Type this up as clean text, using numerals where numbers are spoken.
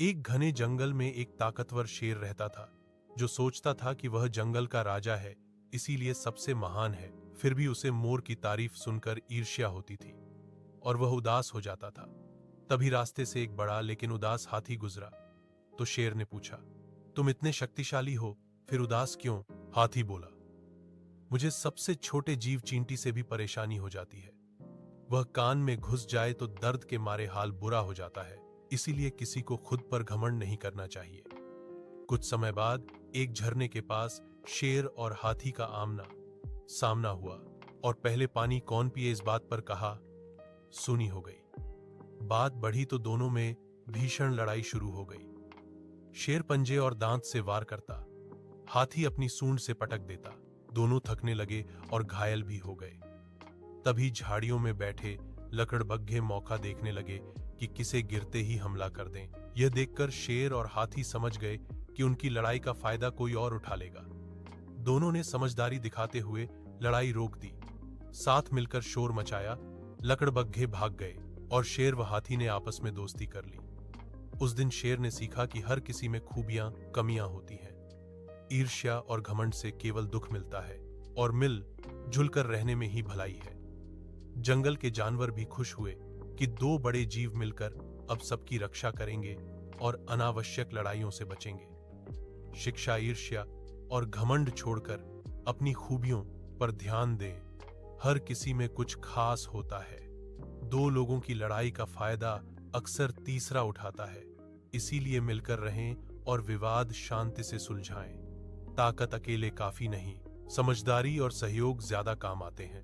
एक घने जंगल में एक ताकतवर शेर रहता था जो सोचता था कि वह जंगल का राजा है, इसीलिए सबसे महान है। फिर भी उसे मोर की तारीफ सुनकर ईर्ष्या होती थी और वह उदास हो जाता था। तभी रास्ते से एक बड़ा लेकिन उदास हाथी गुजरा। तो शेर ने पूछा, तुम इतने शक्तिशाली हो, फिर उदास क्यों? हाथी बोला, मुझे सबसे छोटे जीव चींटी से भी परेशानी हो जाती है। वह कान में घुस जाए तो दर्द के मारे हाल बुरा हो जाता है, इसीलिए किसी को खुद पर घमंड नहीं करना चाहिए। कुछ समय बाद एक झरने के पास शेर और हाथी का आमना सामना हुआ और पहले पानी कौन पिए इस बात पर कहा सुनी हो गई। बात बढ़ी तो दोनों में भीषण लड़ाई शुरू हो गई। शेर पंजे और दांत से वार करता, हाथी अपनी सूंड से पटक देता। दोनों थकने लगे और घायल भी हो गए। तभी झाड़ियों में बैठे लकड़बग्घे मौका देखने लगे कि किसे गिरते ही हमला कर दें। यह देखकर शेर और हाथी समझ गए कि उनकी लड़ाई का फायदा कोई और उठा लेगा। दोनों ने समझदारी दिखाते हुए लड़ाई रोक दी, साथ मिलकर शोर मचाया। लकड़बग्घे भाग गए और शेर व हाथी ने आपस में दोस्ती कर ली। उस दिन शेर ने सीखा कि हर किसी में खूबियां कमियां होती हैं। ईर्ष्या और घमंड से केवल दुख मिलता है और मिल जुलकर रहने में ही भलाई है। जंगल के जानवर भी खुश हुए कि दो बड़े जीव मिलकर अब सबकी रक्षा करेंगे और अनावश्यक लड़ाइयों से बचेंगे। शिक्षा, ईर्ष्या और घमंड छोड़कर अपनी खूबियों पर ध्यान दें। हर किसी में कुछ खास होता है। दो लोगों की लड़ाई का फायदा अक्सर तीसरा उठाता है, इसीलिए मिलकर रहें और विवाद शांति से सुलझाएं। ताकत अकेले काफी नहीं, समझदारी और सहयोग ज्यादा काम आते हैं।